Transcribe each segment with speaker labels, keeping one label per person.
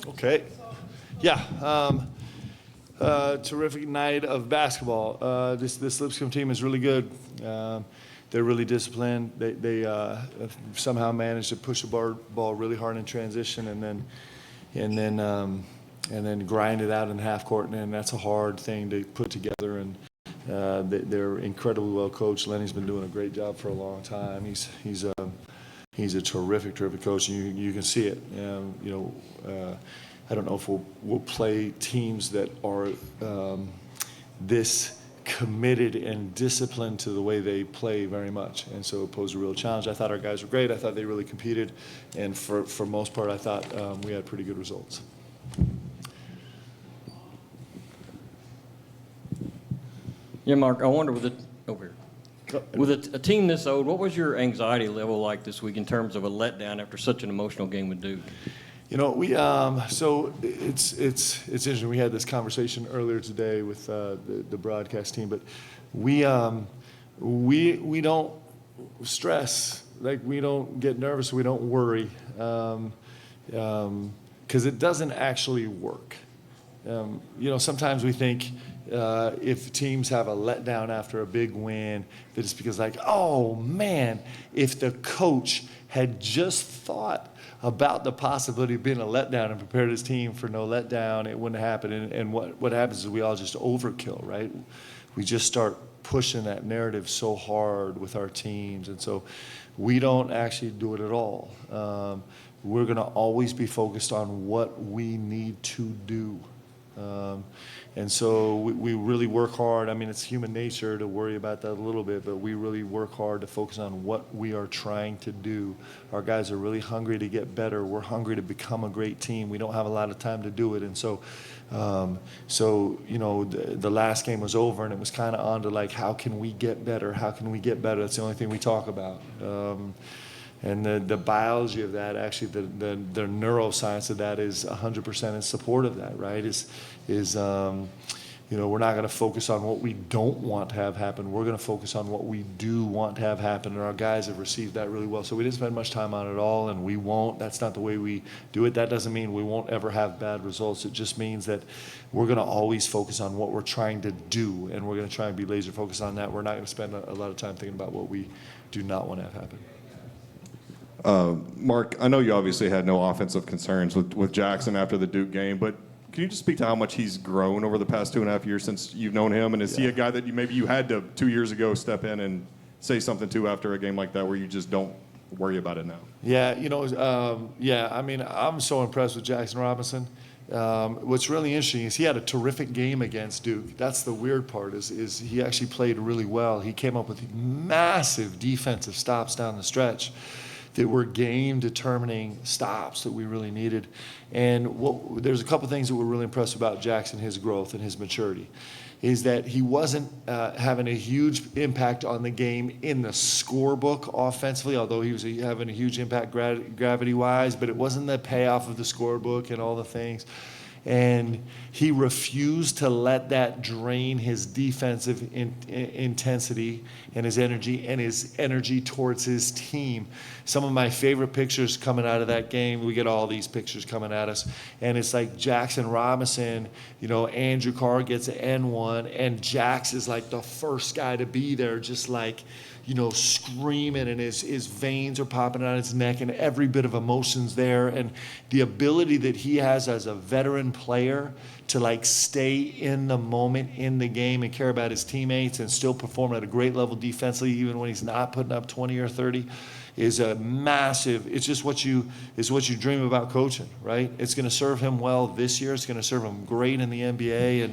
Speaker 1: Okay. Yeah. Terrific night of basketball. This Lipscomb team is really good. They're really disciplined. They somehow managed to push the ball really hard in transition, and then grind it out in half court, and that's a hard thing to put together. And they're incredibly well coached. Lenny's been doing a great job for a long time. He's a terrific coach, and you can see it. I don't know if we'll play teams that are this committed and disciplined to the way they play very much, and so it posed a real challenge. I thought our guys were great. I thought they really competed, and for most part, I thought we had pretty good results.
Speaker 2: Yeah, Mark, I wonder with a team this old, what was your anxiety level like this week in terms of a letdown after such an emotional game with Duke?
Speaker 1: We so it's interesting. We had this conversation earlier today with the broadcast team, but we don't stress, like we don't get nervous, we don't worry, because it doesn't actually work. Sometimes we think if teams have a letdown after a big win, that it's because oh man, if the coach had just thought about the possibility of being a letdown and prepared his team for no letdown, it wouldn't happen. And what happens is we all just overkill, right? We just start pushing that narrative so hard with our teams, and so we don't actually do it at all. We're going to always be focused on what we need to do. And so we really work hard. I mean, it's human nature to worry about that a little bit, but we really work hard to focus on what we are trying to do. Our guys are really hungry to get better. We're hungry to become a great team. We don't have a lot of time to do it. And so, the last game was over, and it was kind of on to how can we get better? How can we get better? That's the only thing we talk about. And the biology of that, actually, the neuroscience of that is 100% in support of that, right? We're not going to focus on what we don't want to have happen. We're going to focus on what we do want to have happen, and our guys have received that really well. So we didn't spend much time on it at all, and we won't. That's not the way we do it. That doesn't mean we won't ever have bad results. It just means that we're going to always focus on what we're trying to do, and we're going to try and be laser focused on that. We're not going to spend a lot of time thinking about what we do not want to have happen.
Speaker 3: Mark, I know you obviously had no offensive concerns with Jackson after the Duke game, but can you just speak to how much he's grown over the past 2.5 years since you've known him? And is he a guy that maybe you had to 2 years ago step in and say something to after a game like that where you just don't worry about it now?
Speaker 1: Yeah, I mean, I'm so impressed with Jackson Robinson. What's really interesting is he had a terrific game against Duke. That's the weird part is he actually played really well. He came up with massive defensive stops down the stretch that were game-determining stops that we really needed. And there's a couple things that we're really impressed about Jackson, his growth and his maturity, is that he wasn't having a huge impact on the game in the scorebook offensively, although he was having a huge impact gravity-wise, but it wasn't the payoff of the scorebook and all the things. And he refused to let that drain his defensive intensity and his energy towards his team. Some of my favorite pictures coming out of that game, we get all these pictures coming at us, and it's like Jackson Robinson, Andrew Carr gets an N1, and Jax is like the first guy to be there, just screaming, and his veins are popping out his neck, and every bit of emotion's there. And the ability that he has as a veteran player to stay in the moment in the game and care about his teammates and still perform at a great level defensively, even when he's not putting up 20 or 30, is a massive. It's just what you dream about coaching, right? It's going to serve him well this year. It's going to serve him great in the NBA,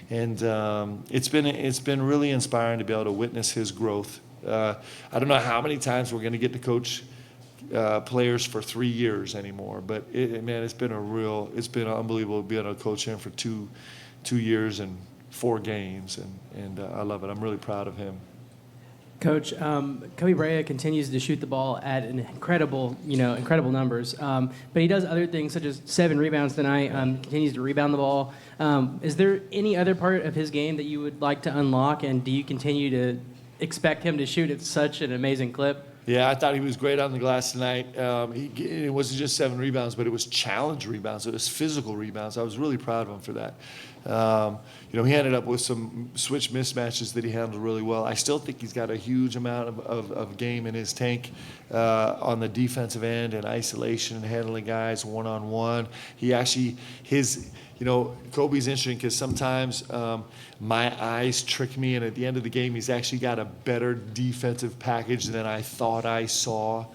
Speaker 1: and it's been really inspiring to be able to witness his growth. I don't know how many times we're going to get to coach players for 3 years anymore, but it's been unbelievable to be able to coach him for two years and 4 games, and I love it. I'm really proud of him.
Speaker 4: Coach, Kobe Bryant continues to shoot the ball at an incredible numbers, but he does other things such as 7 rebounds tonight. Continues to rebound the ball. Is there any other part of his game that you would like to unlock, and do you continue to expect him to shoot at such an amazing clip?
Speaker 1: Yeah, I thought he was great on the glass tonight. It wasn't just 7 rebounds, but it was challenge rebounds. It was physical rebounds. I was really proud of him for that. He ended up with some switch mismatches that he handled really well. I still think he's got a huge amount of game in his tank on the defensive end and isolation and handling guys one-on-one. Kobe's interesting because sometimes my eyes trick me, and at the end of the game, he's actually got a better defensive package than I thought I saw.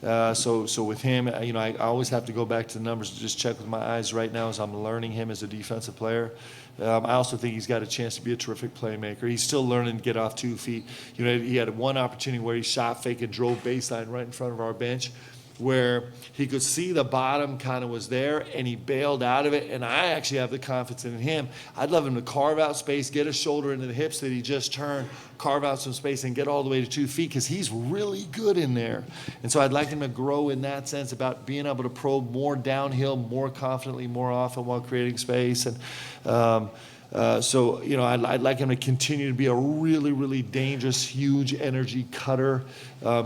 Speaker 1: So with him, I always have to go back to the numbers to just check with my eyes right now as I'm learning him as a defensive player. I also think he's got a chance to be a terrific playmaker. He's still learning to get off 2 feet. He had one opportunity where he shot fake and drove baseline right in front of our bench, where he could see the bottom kind of was there, and he bailed out of it, and I actually have the confidence in him. I'd love him to carve out space, get a shoulder into the hips that he just turned, carve out some space, and get all the way to 2 feet, because he's really good in there. And so I'd like him to grow in that sense about being able to probe more downhill, more confidently, more often while creating space. And I'd like him to continue to be a really, really dangerous, huge energy cutter.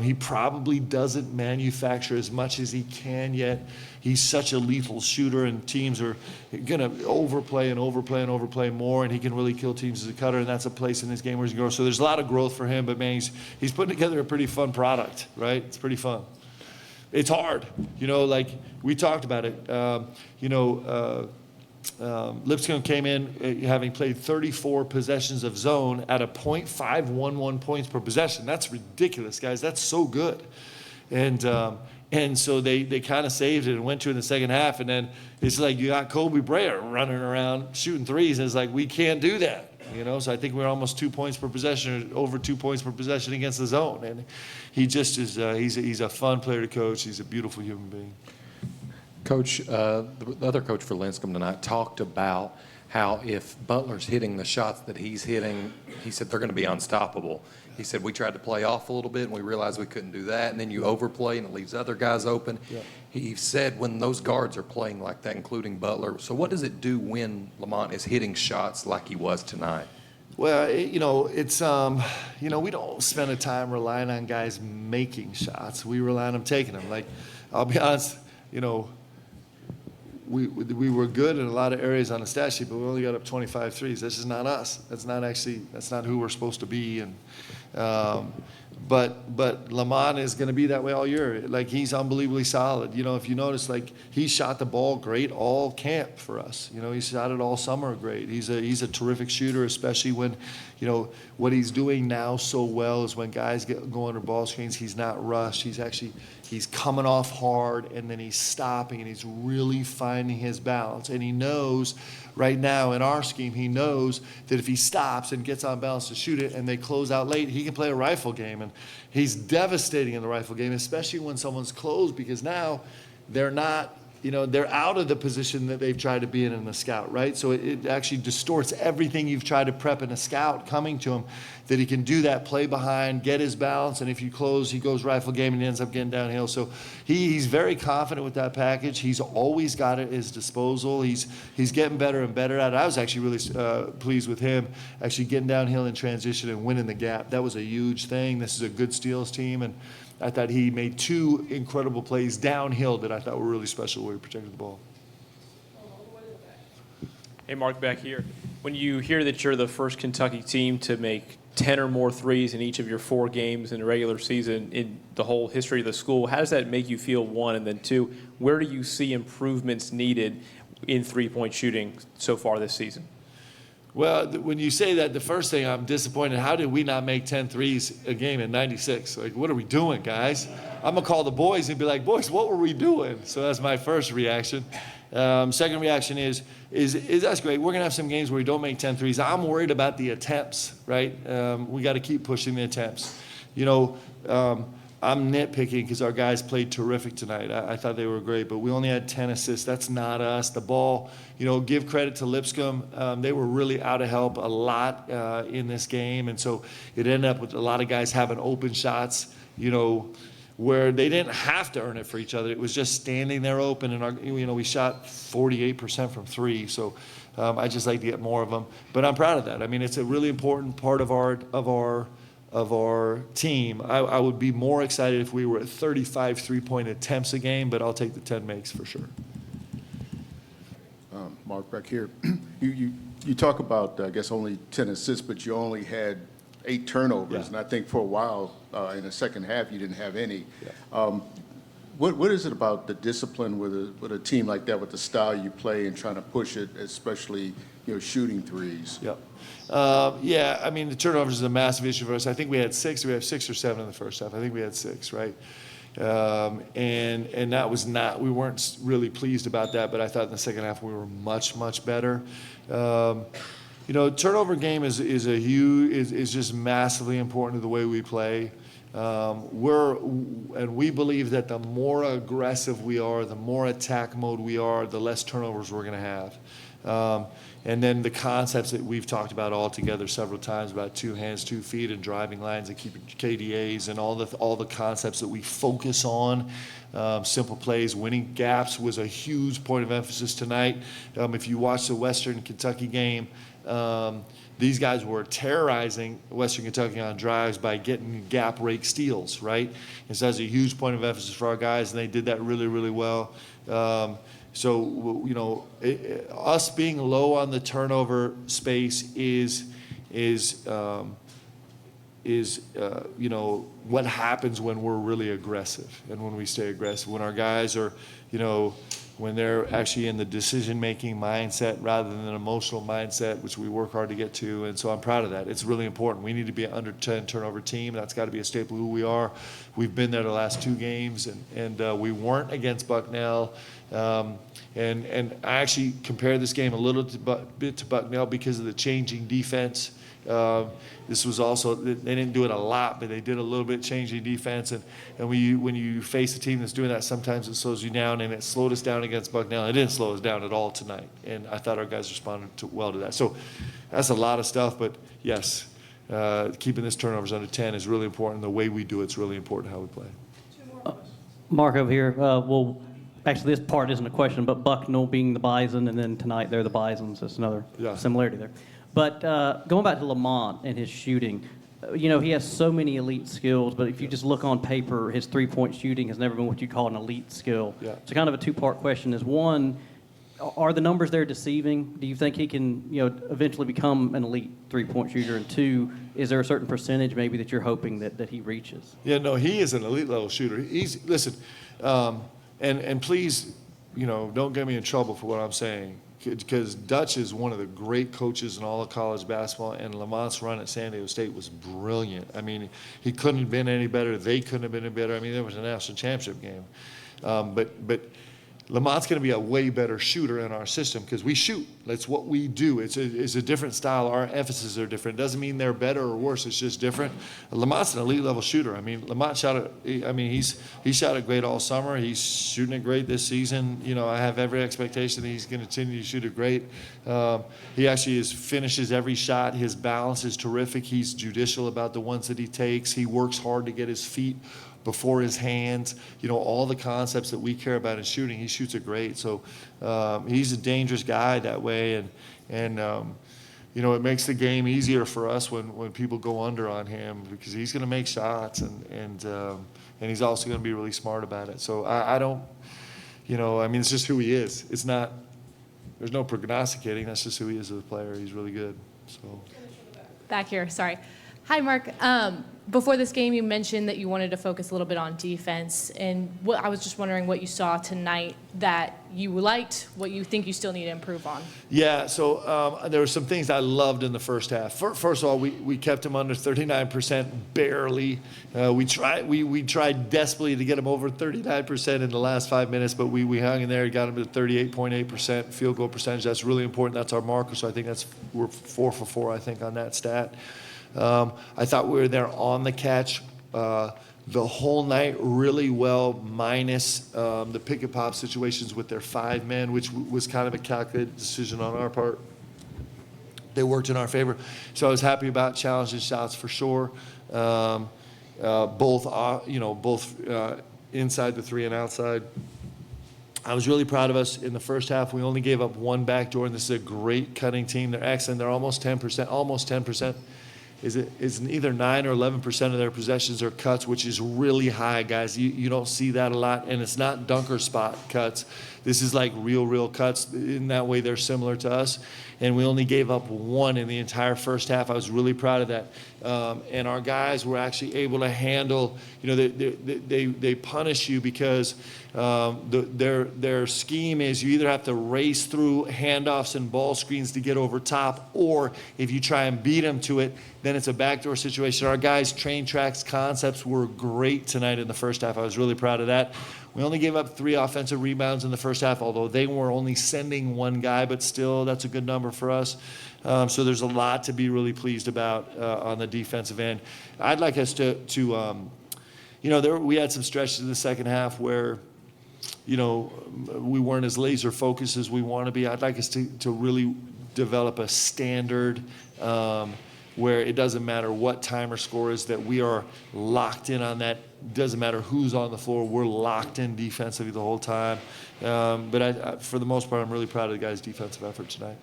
Speaker 1: He probably doesn't manufacture as much as he can yet. He's such a lethal shooter, and teams are going to overplay more, and he can really kill teams as a cutter, and that's a place in this game where he can grow. So there's a lot of growth for him, but, man, he's putting together a pretty fun product, right? It's pretty fun. It's hard. Like we talked about it. Lipscomb came in having played 34 possessions of zone at a .511 points per possession. That's ridiculous, guys. That's so good. And so they kind of saved it and went to it in the second half. And then it's like you got Kobe Bryant running around shooting threes. And it's like, we can't do that. So I think we're almost 2 points per possession, or over 2 points per possession against the zone. And he just is, he's a fun player to coach. He's a beautiful human being.
Speaker 5: Coach, the other coach for Lipscomb tonight talked about how if Butler's hitting the shots that he's hitting, he said they're going to be unstoppable. He said we tried to play off a little bit and we realized we couldn't do that, and then you overplay and it leaves other guys open. Yeah. He said when those guards are playing like that, including Butler, so what does it do when Lamont is hitting shots like he was tonight?
Speaker 1: Well, it's we don't spend a time relying on guys making shots. We rely on them taking them. Like, I'll be honest, we were good in a lot of areas on the stat sheet, but we only got up 25 threes. This is not us. That's not who we're supposed to be. And but Lamont is going to be that way all year. Like, he's unbelievably solid. If you notice, like, he shot the ball great all camp for us. He shot it all summer great. He's a terrific shooter, especially when, what he's doing now so well is when guys go under ball screens, he's not rushed. He's coming off hard, and then he's stopping, and he's really finding his balance. And he knows right now in our scheme, he knows that if he stops and gets on balance to shoot it and they close out late, he can play a rifle game. And he's devastating in the rifle game, especially when someone's closed, because now they're not, they're out of the position that they've tried to be in the scout, right? So it actually distorts everything you've tried to prep in a scout coming to him, that he can do that, play behind, get his balance, and if you close, he goes rifle game and he ends up getting downhill. So he's very confident with that package. He's always got it at his disposal. He's getting better and better at it. I was actually really pleased with him actually getting downhill in transition and winning the gap. That was a huge thing. This is a good steals team, and I thought he made 2 incredible plays downhill that I thought were really special where he protected the ball.
Speaker 6: Hey, Mark, back here. When you hear that you're the first Kentucky team to make 10 or more threes in each of your 4 games in the regular season in the whole history of the school, how does that make you feel, 1? And then 2, where do you see improvements needed in three-point shooting so far this season?
Speaker 1: Well, when you say that, the first thing, I'm disappointed. How did we not make 10 threes a game in '96? Like, what are we doing, guys? I'm going to call the boys and be like, boys, what were we doing? So that's my first reaction. Second reaction is that's great. We're going to have some games where we don't make 10 threes. I'm worried about the attempts, right? We got to keep pushing the attempts. I'm nitpicking because our guys played terrific tonight. I thought they were great, but we only had 10 assists. That's not us. The ball, give credit to Lipscomb. They were really out of help a lot in this game, and so it ended up with a lot of guys having open shots, where they didn't have to earn it for each other. It was just standing there open, and we shot 48% from 3. So I just like to get more of them. But I'm proud of that. I mean, it's a really important part of our of our team. I would be more excited if we were at 35 3-point attempts a game, but I'll take the 10 makes for sure.
Speaker 7: Mark, back here. You talk about, I guess, only 10 assists, but you only had 8 turnovers.
Speaker 1: Yeah.
Speaker 7: And I think for a while in the second half, you didn't have any.
Speaker 1: Yeah.
Speaker 7: What is it about the discipline with a team like that, with the style you play and trying to push it, especially, shooting threes?
Speaker 1: Yep. Yeah, I mean, the turnovers is a massive issue for us. I think we had 6. We have 6 or 7 in the first half. I think we had 6, right? And that was not, we weren't really pleased about that, but I thought in the second half we were much, much better. Turnover game is just massively important to the way we play. We believe that the more aggressive we are, the more attack mode we are, the less turnovers we're going to have. And then the concepts that we've talked about all together several times about 2 hands, 2 feet, and driving lines and keeping KDAs and all the concepts that we focus on. Simple plays, winning gaps was a huge point of emphasis tonight. If you watch the Western Kentucky game, these guys were terrorizing Western Kentucky on drives by getting gap rake steals, right? And so that's a huge point of emphasis for our guys, and they did that really, really well. Us being low on the turnover space is what happens when we're really aggressive and when we stay aggressive. When our guys are, when they're actually in the decision-making mindset rather than an emotional mindset, which we work hard to get to. And so I'm proud of that. It's really important. We need to be an under 10 turnover team. That's got to be a staple of who we are. We've been there the last 2 games, and we weren't against Bucknell. And I actually compare this game a little bit to Bucknell because of the changing defense. This was also, they didn't do it a lot, but they did a little bit changing defense. And when you face a team that's doing that, sometimes it slows you down, and it slowed us down against Bucknell. It didn't slow us down at all tonight, and I thought our guys responded well to that. So that's a lot of stuff, but yes, keeping this turnovers under 10 is really important. The way we do it's really important how we play.
Speaker 8: Mark over here. Actually, this part isn't a question, but Bucknell being the Bison, and then tonight they're the Bisons. That's another similarity there. But going back to Lamont and his shooting, he has so many elite skills, but if you just look on paper, his three-point shooting has never been what you call an elite skill.
Speaker 1: Yeah.
Speaker 8: So kind of a two-part question is, one, are the numbers there deceiving? Do you think he can, eventually become an elite three-point shooter? And 2, is there a certain percentage maybe that you're hoping that he reaches?
Speaker 1: Yeah, no, he is an elite level shooter. Listen, and please, don't get me in trouble for what I'm saying, because Dutch is one of the great coaches in all of college basketball, and Lamont's run at San Diego State was brilliant. I mean, he couldn't have been any better. They couldn't have been any better. I mean, there was a national championship game. But Lamont's going to be a way better shooter in our system because we shoot. That's what we do. It's a different style. Our emphases are different. It doesn't mean they're better or worse. It's just different. Lamont's an elite level shooter. I mean, Lamont he shot it great all summer. He's shooting it great this season. I have every expectation that he's going to continue to shoot it great. He actually finishes every shot. His balance is terrific. He's judicial about the ones that he takes. He works hard to get his feet before his hands, all the concepts that we care about in shooting, he shoots it great. So he's a dangerous guy that way, and it makes the game easier for us when people go under on him because he's going to make shots, and he's also going to be really smart about it. So I don't, it's just who he is. It's not, there's no prognosticating. That's just who he is as a player. He's really good. So
Speaker 9: Back here, sorry. Hi, Mark. Before this game, you mentioned that you wanted to focus a little bit on defense, and I was just wondering what you saw tonight that you liked, what you think you still need to improve on.
Speaker 1: Yeah, so there were some things I loved in the first half. First of all, we kept him under 39% barely. We tried desperately to get him over 39% in the last 5 minutes, but we hung in there, got him to 38.8% field goal percentage. That's really important. That's our marker, so I think we're 4 for 4, I think, on that stat. I thought we were there on the catch the whole night really well, minus the pick and pop situations with their 5 men, which was kind of a calculated decision on our part. They worked in our favor. So I was happy about challenging shots for sure. Both inside the 3 and outside. I was really proud of us in the first half. We only gave up 1 backdoor, and this is a great cutting team. They're excellent. They're almost 10%. is either 9 or 11% of their possessions are cuts, which is really high, guys. You don't see that a lot, and it's not dunker spot cuts. This is like real cuts. In that way, they're similar to us. And we only gave up 1 in the entire first half. I was really proud of that. And our guys were actually able to handle, they punish you because their scheme is you either have to race through handoffs and ball screens to get over top, or if you try and beat them to it, then it's a backdoor situation. Our guys' train tracks concepts were great tonight in the first half. I was really proud of that. We only gave up 3 offensive rebounds in the first half, although they were only sending 1 guy, but still, that's a good number for us. So there's a lot to be really pleased about on the defensive end. I'd like us to we had some stretches in the second half where, we weren't as laser focused as we want to be. I'd like us to really develop a standard where it doesn't matter what time or score is, that we are locked in on that. Doesn't matter who's on the floor, we're locked in defensively the whole time. But for the most part, I'm really proud of the guys' defensive effort tonight.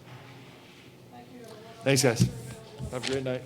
Speaker 1: Thanks, guys. Have a great night.